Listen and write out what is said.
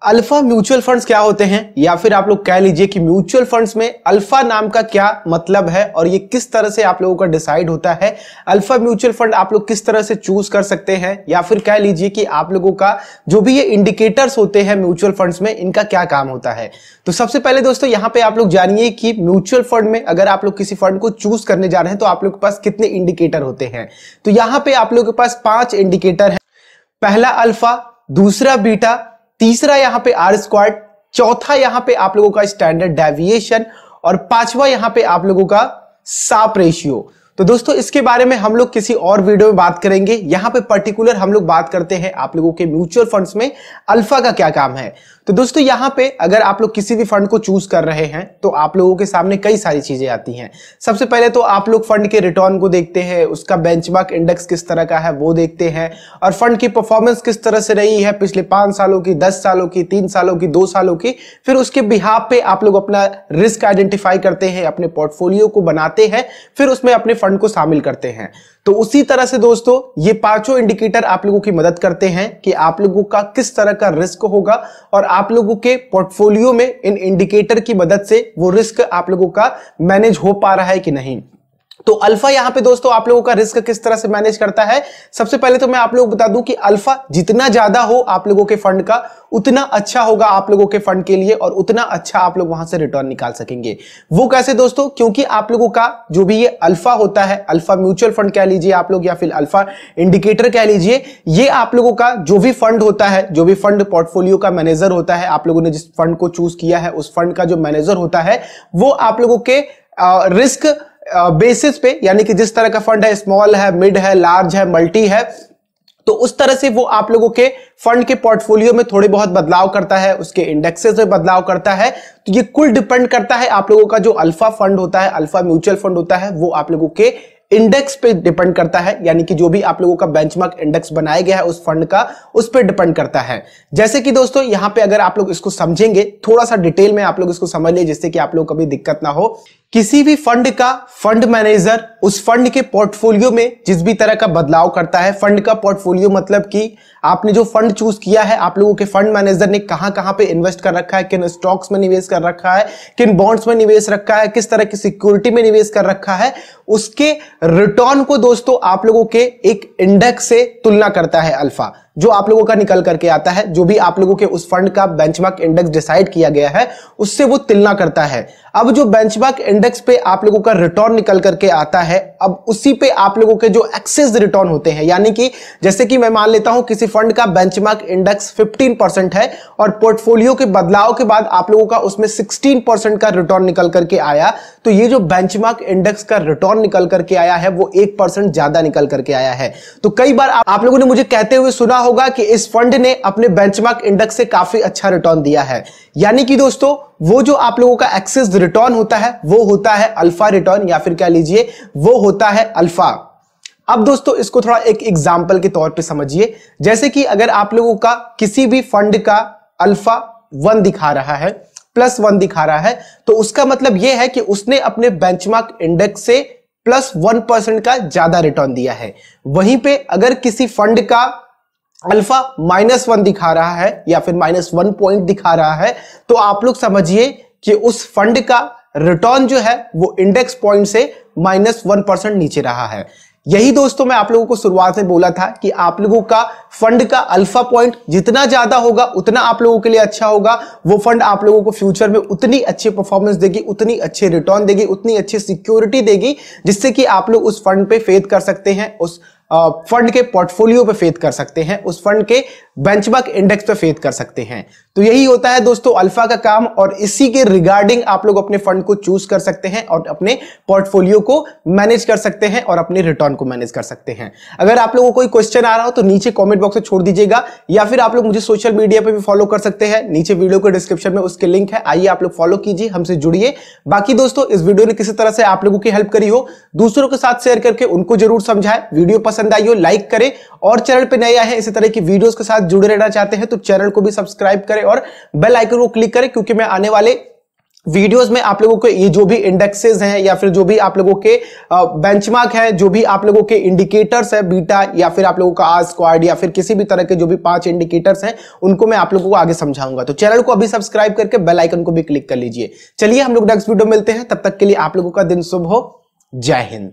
Alpha mutual funds क्या होते हैं, या फिर आप लोग कह लीजिए कि म्यूचुअल फंड्स में अल्फा नाम का क्या मतलब है और ये किस तरह से आप लोगों का डिसाइड होता है। अल्फा म्यूचुअल फंड आप लोग किस तरह से चूज कर सकते हैं, या फिर कह लीजिए कि आप लोगों का जो भी ये इंडिकेटर्स होते हैं म्यूचुअल फंड्स में, इनका क्या काम होता है। तो सबसे पहले दोस्तों यहाँ पे आप लोग जानिए कि म्यूचुअल फंड में अगर आप लोग किसी फंड को चूज करने जा रहे हैं तो आप लोग के पास कितने इंडिकेटर होते हैं। तो यहाँ पे आप लोग के पास 5 इंडिकेटर है। पहला अल्फा, दूसरा बीटा, तीसरा यहां पे आर स्क्वाड, चौथा यहां पे आप लोगों का स्टैंडर्ड डेविएशन और पांचवा यहां पे आप लोगों का शार्प रेशियो। तो दोस्तों इसके बारे में हम लोग किसी और वीडियो में बात करेंगे। यहां पे पर्टिकुलर हम लोग बात करते हैं आप लोगों के म्यूचुअल फंड्स में अल्फा का क्या काम है। तो दोस्तों यहां पे अगर आप लोग किसी भी फंड को चूज कर रहे हैं तो आप लोगों के सामने कई सारी चीजें आती हैं। सबसे पहले तो आप लोग फंड के रिटर्न को देखते हैं, उसका बेंचमार्क इंडेक्स किस तरह का है वो देखते हैं, और फंड की परफॉर्मेंस किस तरह से रही है पिछले 5 सालों की, 10 सालों की, 3 सालों की, 2 सालों की। फिर उसके बिहाफ पे आप लोग अपना रिस्क आइडेंटिफाई करते हैं, अपने पोर्टफोलियो को बनाते हैं, फिर उसमें अपने फंड को शामिल करते हैं। तो उसी तरह से दोस्तों ये पांचों इंडिकेटर आप लोगों की मदद करते हैं कि आप लोगों का किस तरह का रिस्क होगा और आप लोगों के पोर्टफोलियो में इन इंडिकेटर की मदद से वो रिस्क आप लोगों का मैनेज हो पा रहा है कि नहीं। तो अल्फा यहां पे दोस्तों आप लोगों का रिस्क किस तरह से मैनेज करता है। सबसे पहले तो मैं आप लोगों को बता दूं कि अल्फा जितना ज्यादा हो आप लोगों के फंड का, उतना अच्छा होगा आप लोगों के फंड के लिए और उतना अच्छा आप लोग वहां से रिटर्न निकाल सकेंगे। वो कैसे दोस्तों, क्योंकि आप लोगों का जो भी ये अल्फा होता है, अल्फा म्यूचुअल फंड कह लीजिए आप लोग या फिर अल्फा इंडिकेटर कह लीजिए, ये आप लोगों का जो भी फंड होता है, जो भी फंड पोर्टफोलियो का मैनेजर होता है, आप लोगों ने जिस फंड को चूज किया है उस फंड का जो मैनेजर होता है, वो आप लोगों के रिस्क बेसिस पे, यानी कि जिस तरह का फंड है, स्मॉल है, मिड है, लार्ज है, मल्टी है, तो उस तरह से वो आप लोगों के फंड के पोर्टफोलियो में थोड़े बहुत बदलाव करता है, उसके इंडेक्सेस में बदलाव करता है। तो ये कुल डिपेंड करता है आप लोगों का जो अल्फा फंड होता है, अल्फा म्यूचुअल फंड होता है, वो आप लोगों के इंडेक्स पे डिपेंड करता है, यानी कि जो भी आप लोगों का बेंचमार्क इंडेक्स बनाया गया है उस फंड का, उस पे डिपेंड करता है। जैसे कि दोस्तों यहां पे अगर आप लोग इसको समझेंगे थोड़ा सा डिटेल में, आप लोग इसको समझ लीजिए जिससे कि आप लोग कभी दिक्कत ना हो। किसी भी फंड का फंड मैनेजर उस फंड के पोर्टफोलियो में जिस भी तरह का बदलाव करता है, फंड का पोर्टफोलियो मतलब कि आपने जो फंड चूज किया है, आप लोगों के फंड मैनेजर ने कहां कहां पे इन्वेस्ट कर रखा है, किन स्टॉक्स में निवेश कर रखा है, किन बॉन्ड्स में निवेश रखा है, किस तरह की सिक्योरिटी में निवेश कर रखा है, उसके रिटर्न को दोस्तों आप लोगों के एक इंडेक्स से तुलना करता है अल्फा, जो आप लोगों का निकल करके आता है। जो भी आप लोगों के उस फंड का बेंचमार्क इंडेक्स डिसाइड किया गया है उससे वो तुलना करता है। अब जो बेंचमार्क इंडेक्स पे आप लोगों का रिटर्न निकल करके आता है, अब उसी पे आप लोगों के जो एक्सेस रिटर्न होते हैं, यानी कि जैसे कि मैं मान लेता हूं किसी फंड का बेंचमार्क इंडेक्स 15% है और पोर्टफोलियो के बदलाव के बाद आप लोगों का उसमें 16% का रिटर्न निकल करके आया, तो ये जो बेंचमार्क इंडेक्स का रिटर्न निकल करके आया है वो 1% ज्यादा निकल करके आया है। तो कई बार आप लोगों ने मुझे कहते हुए सुना होगा कि इस फंड ने अपने बेंचमार्क इंडेक्स से काफी अच्छा रिटर्न दिया है, यानी कि दोस्तों वो जो आप लोगों का एक्सेस रिटर्न होता है वो होता है अल्फा रिटर्न, या फिर कह लीजिए वो होता है अल्फा। अब दोस्तों इसको थोड़ा एक एग्जांपल के तौर पे समझिए। जैसे कि अगर आप लोगों का किसी भी फंड का अल्फा 1 दिखा रहा है, +1 दिखा रहा है, तो उसका मतलब यह है कि उसने अपने बेंचमार्क इंडेक्स से +1% का ज्यादा रिटर्न दिया है। वहीं पे अगर किसी फंड का अल्फा -1 दिखा रहा है या फिर -1 पॉइंट दिखा रहा है, तो आप लोग समझिए कि उस फंड का रिटर्न जो है वो इंडेक्स पॉइंट से -1% नीचे रहा है। यही दोस्तों मैं आप लोगों को शुरुआत में बोला था कि आप लोगों का फंड का अल्फा पॉइंट जितना ज्यादा होगा उतना आप लोगों के लिए अच्छा होगा। वो फंड आप लोगों को फ्यूचर में उतनी अच्छी परफॉर्मेंस देगी, उतनी अच्छी रिटर्न देगी, उतनी अच्छी सिक्योरिटी देगी, जिससे कि आप लोग उस फंड पे फेथ कर सकते हैं, उस फंड के पोर्टफोलियो पे फेथ कर सकते हैं, उस फंड के बेंचमार्क इंडेक्स पे फेथ कर सकते हैं। तो यही होता है दोस्तों अल्फा का काम, और इसी के रिगार्डिंग आप लोग अपने फंड को चूज कर सकते हैं और अपने पोर्टफोलियो को मैनेज कर सकते हैं और अपने रिटर्न को मैनेज कर सकते हैं। अगर आप लोगों को कोई क्वेश्चन आ रहा हो तो नीचे कमेंट बॉक्स में छोड़ दीजिएगा, या फिर आप लोग मुझे सोशल मीडिया पे भी फॉलो कर सकते हैं। नीचे वीडियो के डिस्क्रिप्शन में उसके लिंक है, आइए आप लोग फॉलो कीजिए, हमसे जुड़िए। बाकी दोस्तों इस वीडियो ने किसी तरह से आप लोगों की हेल्प करी हो, दूसरों के साथ शेयर करके उनको जरूर समझाएं। वीडियो पसंद आई हो लाइक करें, और चैनल पे नए आए हैं इसी तरह की वीडियोस के साथ जुड़े रहना चाहते हैं तो चैनल को भी सब्सक्राइब करें और बेल आइकन को क्लिक करें, क्योंकि मैं आने वाले वीडियोस में आप लोगों को ये जो भी इंडेक्सेस हैं या फिर जो भी आप लोगों के बेंचमार्क है, जो भी आप लोगों के इंडिकेटर्स है बीटा या फिर आप लोगों का आर स्क्वायर्ड या फिर किसी भी तरह के जो भी 5 इंडिकेटर्स हैं उनको मैं आप लोगों को आगे समझाऊंगा। तो चैनल को अभी सब्सक्राइब करके बेल आइकन को भी क्लिक कर लीजिए। चलिए हम लोग नेक्स्ट वीडियो मिलते हैं, तब तक के लिए आप लोगों का दिन शुभ हो। जय हिंद।